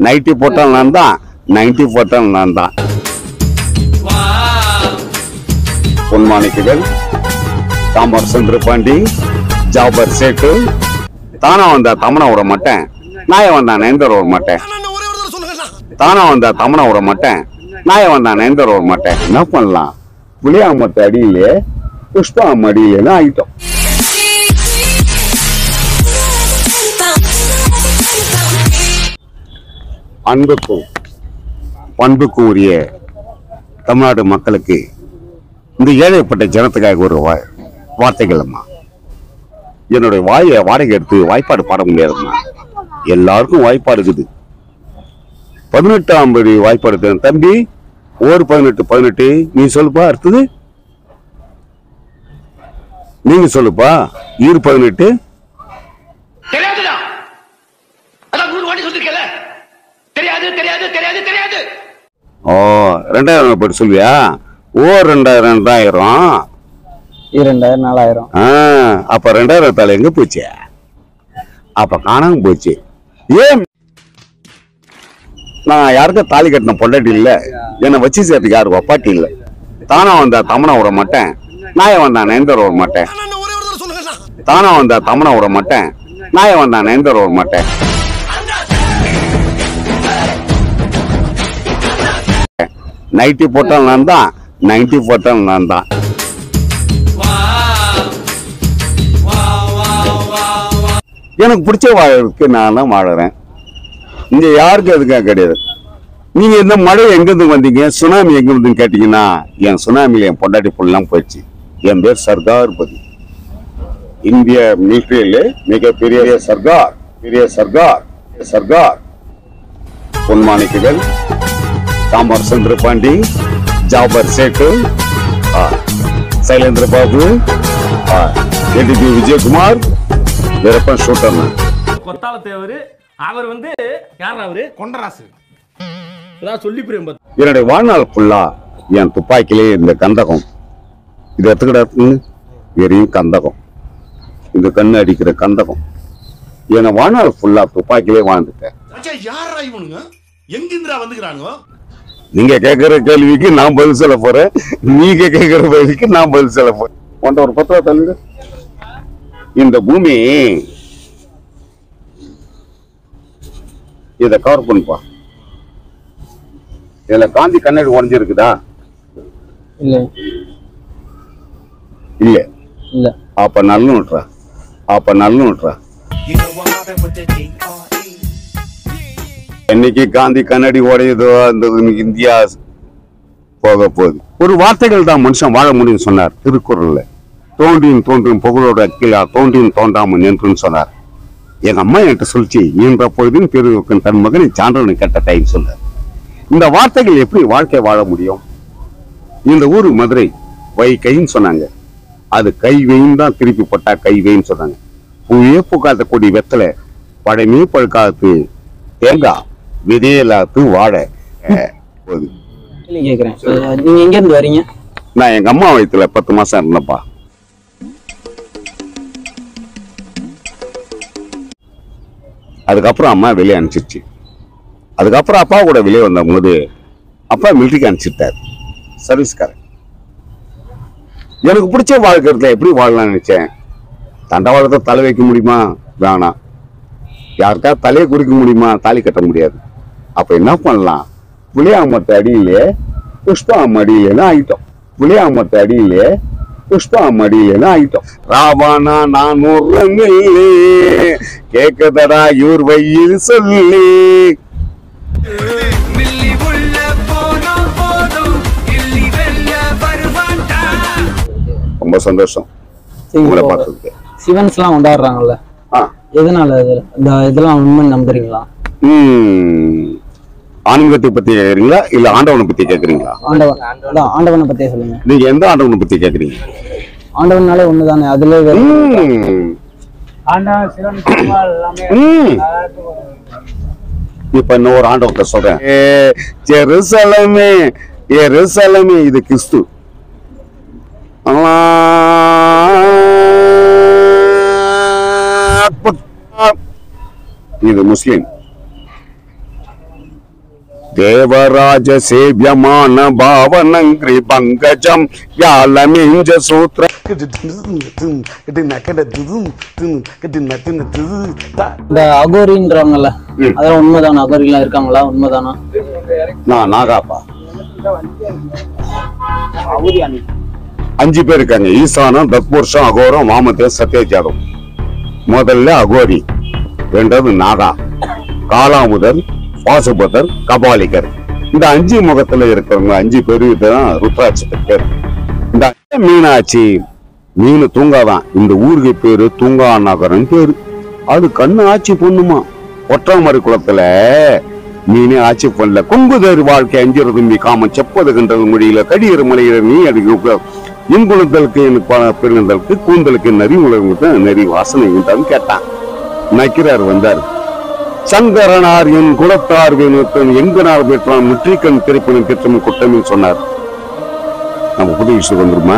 Nightie போட்டால் நான் தான், 90 போட்டால் நான் தான். பொன்மாணிக்குகள், தாமர் சந்திரபாண்டி, ஜாபர் சேட்டு. தானா வந்தா தமனா விட மாட்டேன், நாய வந்தா நயன்தாரா விட மாட்டேன். தானா வந்தா தமனா விட மாட்டேன், நாய வந்தா நயன்தாரா விட மாட்டேன். என்ன பண்ணலாம்? புளியாமத்து அடியிலே புஷ்பா அடியிலே ஆயிட்டோம். அன்புக்கும் பண்புக்கும் உரிய தமிழ்நாடு மக்களுக்கு, இந்த ஏழைப்பட்ட ஜனத்துக்காக ஒரு வார்த்தைகள் அம்மா. என்னுடைய வாயை வாடகை எடுத்து வாய்ப்பாடு பாட முடியாதும்மா. எல்லாருக்கும் வாய்ப்பாடு இருக்குது. 18ஆம் படி வாய்ப்பாடு தம்பி. ஒரு 18 நீ சொல்லுப்பா. அடுத்தது நீங்க சொல்லுப்பா. 18 ஓ 2000 போட்டு சொல்வியா? ஓ 2000 4000. அப்ப 2000 எங்க போச்சு? அப்ப காணாம போச்சு. ஏன் நான் யாருக்கும் தாலி கட்டின பொண்டாட்டி இல்ல, என்னை வச்சு சேர்த்துக்கு யாரு வப்பாட்டி இல்ல. தானா வந்தா தமனா விட மாட்டேன், நாய வந்தா நயன்தாரா விட மாட்டேன். தானா வந்தா தமனா விட மாட்டேன், நாய வந்தா நயன்தாரா விட மாட்டேன். நைட்டி போட்டால் நான் தான், 90 போட்டால் நான் தான். எனக்கு பிடிச்ச வாழ்க்கை நான் தான் வாழறேன். இங்க யாருக்கும் எதுக்காக கிடையாது. நீங்க இந்த மழை எங்கிருந்து வந்தீங்க, சுனாமி எங்க இருந்து கேட்டீங்கன்னா, என் சுனாமியில என் பொண்டாட்டி புல்லாம் போயிடுச்சு. என் பேர் சர்தார் பதி. இந்திய மிலிட்டரியில மிகப்பெரிய சர்தார், பெரிய சர்தார் சர்தார். பொன்மாணிக்குகள், தாமர் சந்திரபாண்டி, ஜாபர் சேட்டு, சைலேந்திர பாபு, ஏடிபி விஜயகுமார், வீரப்பன் ஷூட்டர். கொத்தால தேவர் அவர் யாரா? அவரு கொண்டராசு. சொல்லி என்னுடைய வாழ்நாள் ஃபுல்லா என் துப்பாக்கிலே இந்த கந்தகம், இது எடுத்துக்கிட்ட வெறும் கந்தகம், இந்த கண்ணு அடிக்கிற கந்தகம். என் வாழ்நாள் ஃபுல்லா துப்பாக்கிலே வாழ்ந்துட்டேன். நீங்க கேட்கிற கேள்விக்கு நான் பதில் சொல்ல போறேன், நீங்க கேட்கிற கேள்விக்கு நான் பதில் சொல்ல போறேன். ஒரு 10 ரூபா தள்ளுங்க. இந்த பூமி இத கவர் பண்ணுப்பா. இதுல காந்தி கண்ணாடி உடஞ்சிருக்குதா? இல்ல இல்ல இல்ல. அப்ப நல்ல விட்டுறா, அப்ப நல்ல விட்டுறா. என்னைக்கு காந்தி கண்ணாடி உடையதோ அந்த இந்தியா போக போகுது. ஒரு வார்த்தைகள் தான் மனுஷன் வாழ முடியும் சொன்னார் திருக்குறள்ல. தோன்றியும் தோன்றும் புகழோட அக்கிலா தோன்றியும் தோன்றாமல் நின்றுன்னு சொன்னார். எங்க அம்மா என்கிட்ட சொல்லிச்சு, ஈன்ற பொழுதும் பெருவுக்கும் தன் மகனை சான்றவனை கட்ட டைம் சொன்னார். இந்த வார்த்தைகள் எப்படி வாழ்க்கை வாழ முடியும்? இந்த ஊரு மதுரை கைன்னு சொன்னாங்க, அது கைவைன்னு தான் திருப்பி போட்டா கைவைன்னு சொன்னாங்க. பூவே பூக்காத்த கொடி வெத்தலை, பழமே பழுக்காத்து தேங்காய், விதையலாத்து வாழை. கேக்குறேன், நீங்க எங்க இருந்து வரீங்க? நான் எங்க அம்மா வயித்துல 10 மாசம் இருந்தப்பா. அதுக்கப்புறம் அம்மா வெளியே அனுப்பிச்சிருச்சு. அதுக்கப்புறம் அப்பா கூட வெளியே வந்த போது அப்பா மிலிட்டரிக்கு அனுப்பிச்சிட்டாரு, சர்வீஸ்காரன். எனக்கு பிடிச்ச வாழ்க்கை எப்படி வாழலாம்னு நினைச்சேன். தண்டவாளத்தை தலை வைக்க முடியுமா? வேணாம். யாருக்கா தலையை குறிக்க முடியுமா? தாலி கட்ட முடியாது. அப்ப என்ன பண்ணலாம்? புளியாமத்து அடியிலே புஷ்பா அடியிலேன்னு ஆகிட்டோம். புளியாமத்து அடியிலே புஷ்பா அடியிலேன்னு ஆகிட்டோம். ராவானா நான் ஒரு கேட்கதடா இவர் வையில் சொல்லி. ரொம்ப சந்தோஷம் உங்களை பார்த்ததுக்கு. சிவன்ஸ் எல்லாம் கொண்டாடுறாங்கல்ல, எதனால இதெல்லாம் உண்மை நம்புறீங்களா? ஆன்மீகத்தை பத்தி கேக்குறீங்களா இல்ல ஆண்டவனை பத்தி கேக்குறீங்களா? ஆண்டவனை பத்தியே சொல்லுங்க. நீங்க எந்த ஆண்டவனை பத்தி கேக்குறீங்க? ஆண்டவனாலே ஒண்ணுதானே, அதுல இப்ப இன்னொரு ஆண்டவத்தை சொல்றேன். ஜெருசலமே எருசலமே, இது கிறிஸ்து. இது முஸ்லிம். தேவராஜ சேவியமான பாவனங்கிரி பங்கஜம் யாழமிஞ்ச சூத்திர. இந்த அகோரின்றவங்கல்ல, அதெல்லாம் உண்மைதானா? அகோரிலாம் இருக்காங்களா? உண்மைதானா? நான் நாகாப்பா. 5 பேர் இருக்காங்க. ஈசானம், தத்புருஷம், அகோரம், வாமதேவ், சத்யஜாதம். முதல்ல அகோரி, ரெண்டாவது நாகா, காலாமுதர், பாசுபதர், கபாலிகர். இந்த 5 முகத்துல இருக்கிறவங்க 5 பேரு தான் ருத்ராட்சத்துக்கு பேர். இந்த மீனாட்சி, மீன் தூங்காதான். இந்த ஊருக்கு பேரு தூங்கா நகரம் பேரு. அது கண்ணு ஆட்சி பொண்ணுமா. ஒற்றாமரி குளத்துல மீனே ஆட்சி பண்ணல. கொங்குதேர் வாழ்க்கை அஞ்சுறது காமன் செப்பதுகின்றது மொழியில கடியர் மலையில நீ அடிக்க இங்குளத்தலுக்கு பெருந்தலுக்கு கூந்தலுக்கு நரி உலகங்களுக்கு நெறி வாசனை உண்டான்னு கேட்டான். நக்கிறார் வந்தார். சங்கரனார் என் குலத்தார் வேணுத்தன் எங்கனார் பெற்றான் முற்றிக்கண் திரைப்பணம் பெற்றமின் குற்றமின் சொன்னார். நம்ம புது விஷயம் வந்துருமா?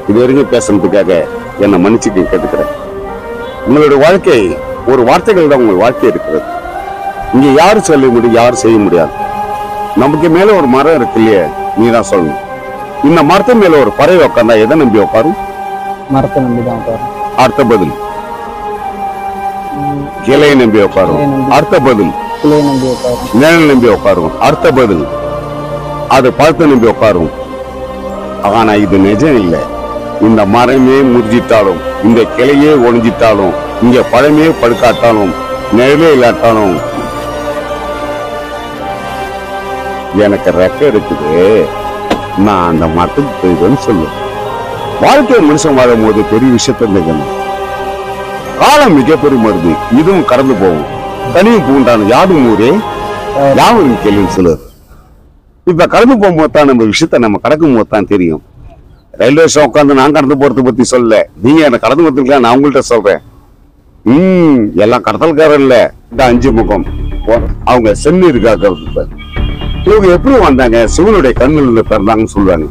இது வரைக்கும் பேசுறதுக்காக என்னை மன்னிச்சுக்க கேட்டுக்கிறேன். உங்களுடைய வாழ்க்கை ஒரு வார்த்தைகள் தான் உங்கள் வாழ்க்கை இருக்கிறது. இங்க யாரும் சொல்ல முடியும், யாரும் செய்ய முடியாது. நமக்கு மேல ஒரு மரம் இருக்கு இல்லையே, நீ தான் சொல்லணும். இந்த மரத்து மேல ஒரு பறவை உட்காந்தா எதை நம்பி உட்காரும்? மரத்தை நம்பிதான் உட்காரும். அடுத்த பதில். கிளையை நம்பி உட்காரும். அடுத்த பதில். கிளையை நம்பி உட்காரும். நிழல் நம்பி உட்காரும். அடுத்த பதில். அது பழத்தை நம்பி உட்காரும். ஆனா இது நிஜம் இல்லை. இந்த மரமே முறிஞ்சிட்டாலும், இந்த கிளையே ஒழிஞ்சிட்டாலும், இங்க பழமே படுக்காட்டாலும், நிழலே இல்லாட்டாலும் எனக்கு ரெக்க இருக்குது, நான் அந்த மரத்துக்கு போயிடுவேன்னு சொல்லுவேன். வாழ்க்கை மனுஷன் வாழும் போது பெரிய விஷயத்த இருந்துக்கணும். காலம் மிகப்பெரிய மருந்து, இதுவும் கடந்து போகும். தனியும் பூண்டான யாரும் ஊரே யாரும் கேள்வின்னு சொல்லுவார். இப்ப கடந்து போகும்போது தான் நம்ம விஷயத்த நம்ம கடக்கும் போது தான் தெரியும். ரயில்வே ஸ்டேஷன் உட்காந்து நான் கடந்து போறதை பத்தி சொல்ல, நீங்க என்ன கடந்து போறதுக்கு நான் உங்கள்கிட்ட சொல்றேன். எல்லாம் கடத்தல்காரன் இல்ல. இந்த 5 முகம் அவங்க சென்னி இருக்காங்க. இவங்க எப்படி வந்தாங்க? சிவனுடைய கண்ணில் பிறந்தாங்கன்னு சொல்லுவாங்க.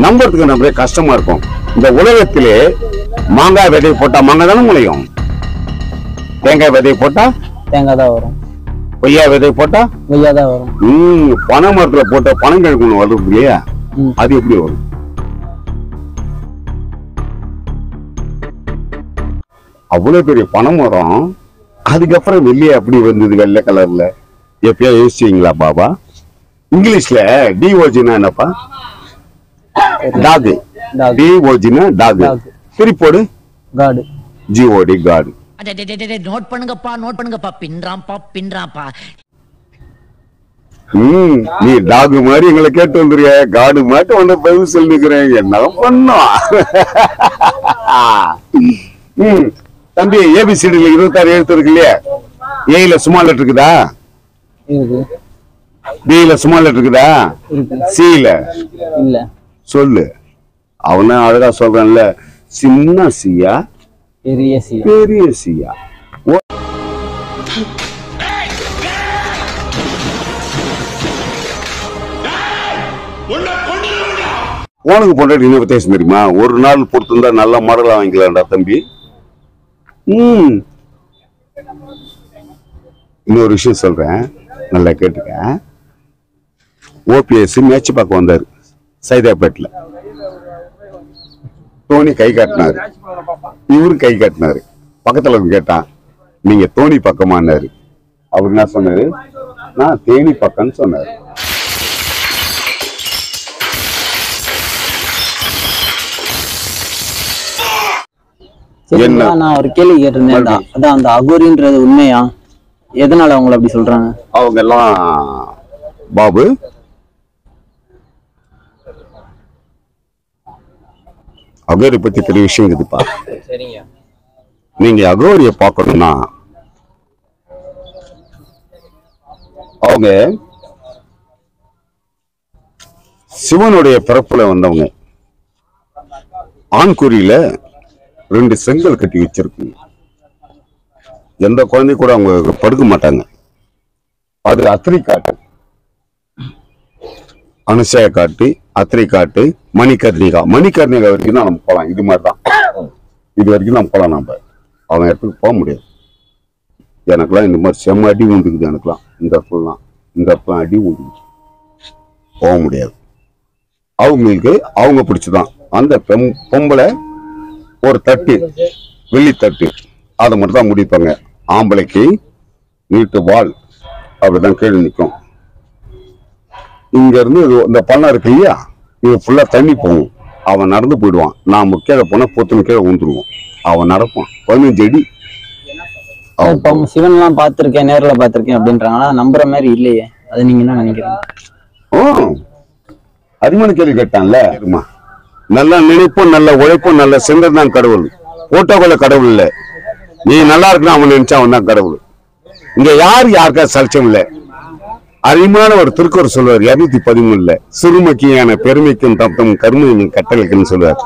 நம்புறதுக்கு நம்மளே கஷ்டமா இருக்கும். இந்த உலகத்திலே மாங்காய் விதை போட்டா மாங்காய் தானே முளையும். தேங்காய் விதை போட்டா தேங்காய் தான் வரும். கொய்யா விதை போட்டா கொய்யா தான் வரும். பனை மரத்துல போட்ட பனங்கிழங்கு ஒண்ணு வருது இல்லையா, அது எப்படி வரும்? அவ்வளவு பெரிய பனை மரம், அதுக்கப்புறம் வெள்ளையே அப்படி வந்தது, வெள்ளை கலர்ல. எப்பயா யோசிச்சீங்களா பாபா? இங்கிலீஷ்ல டிஓஜினா என்னப்பா? டாக். டிஓஜினா டாக். திருப்போடு காடு. ஜிஓடி காடு. நோட் பண்ணுங்கப்பா பின்றாம்பா. நீ டாக் மாதிரி எங்களை கேட்டு வந்துருக்க, காடு மாட்டு வந்து பதிவு சொல்லிக்கிறேன். என்ன பண்ணோம் தம்பி? ஏபிசிடில 26 எழுத்து இருக்கு இல்லையா? ஏல ஸ்மால் லெட்டர் இருக்குதா? பில ஸ்மால் லெட்டர் இருக்குதா? சில இல்ல. சொல்லு. அவன அழகா சொல்றான்ல, சின்ன சியா பெரிய சியா. பெரிய சியா. உனக்கு பொண்டாட்டி என்ன வித்தியாசம் தெரியுமா? ஒரு நாள் பொறுத்திருந்தா நல்ல மாடலா வாங்கிக்கலாம்டா தம்பி. இன்னொரு விஷயம் சொல்றேன், நல்லா கேட்டுக்க. ஓபிஎஸ் மேட்ச் பார்க்க வந்தாரு சைதாப்பேட்டில். தோனி கை காட்டினாரு, இவரு கை காட்டினாரு. பக்கத்துல கேட்டான், நீங்க தோனி பக்கமானாரு. அவர் என்ன சொன்னாரு? நான் தேனி பக்கம்னு சொன்னாரு. என்ன? நான் ஒரு கேள்வி கேட்டிருந்தேன். அதான் அந்த அகோரின்றது உண்மையா? எதனால அவங்கள அப்படி சொல்றாங்க? அவங்க எல்லாம் பாபு அகோரி பத்தி பெரிய விஷயம் இருக்குதுப்பா. சரிங்க. நீங்க அகோரிய பார்க்கணும்னா அவங்க சிவனுடைய பிறப்புல வந்தவங்க. ஆண்குறியில 2 செங்கல் கட்டி வச்சிருக்குங்க. எந்த குழந்தை கூட அவங்க படுக்க மாட்டாங்க. அது அத்திரை காட்டு, அனுசய காட்டு, அத்திரை காட்டு, மணிகர்ணிகா. மணிகர்ணிகா வரைக்கும் தான் நம்ம போலாம். இது மாதிரிதான் இது வரைக்கும் நம்ம போலாம். நம்ம அவன் இடத்துக்கு போக முடியாது. எனக்கெல்லாம் இந்த மாதிரி செம்ம அடி உண்டுக்குது. எனக்கெல்லாம் இந்த இடத்துலாம் அடி உண்டுக்குது, போக முடியாது. அவங்களுக்கு அவங்க பிடிச்சுதான். அந்த பொம்பளை ஒரு தட்டு, வெள்ளி தட்டு, அதை மட்டும் தான் முடிப்பாங்க. ஆம்பளைக்கு நீட்டு வால் அப்படிதான் கீழே நிற்கும். இங்க இருந்து இந்த பள்ளம் இருக்கு இல்லையா, இது ஃபுல்லா தண்ணி போகும். அவன் நடந்து போயிடுவான். நான் கீழே போனா பொத்துன்னு கீழே ஊந்துருவான். அவன் நடப்பான் 15 அடி. இப்போ சிவன் எல்லாம் பார்த்திருக்கேன், நேர்ல பார்த்திருக்கேன் அப்படின்றாங்க. நம்புற மாதிரி இல்லையே, அது நீங்க என்ன நினைக்கிறீங்க? அதிகமான கேள்வி கேட்டான்ல. நல்ல நினைப்பும் நல்ல உழைப்பும் நல்ல செங்கல் தான் கடவுள். போட்டோக்குள்ள கடவுள் இல்ல. நீ நல்லா இருக்கணும் அவன் நினைச்சா அவன் தான் கடவுள். இங்க யாருக்கா சலட்சம் இல்ல. அருமையான ஒரு திருக்குறள் சொல்லுவார் 213 சிறுமக்கியான பெருமைக்கும் தப்பும் கருமையின் கட்டளைக்குன்னு சொல்லுவார்.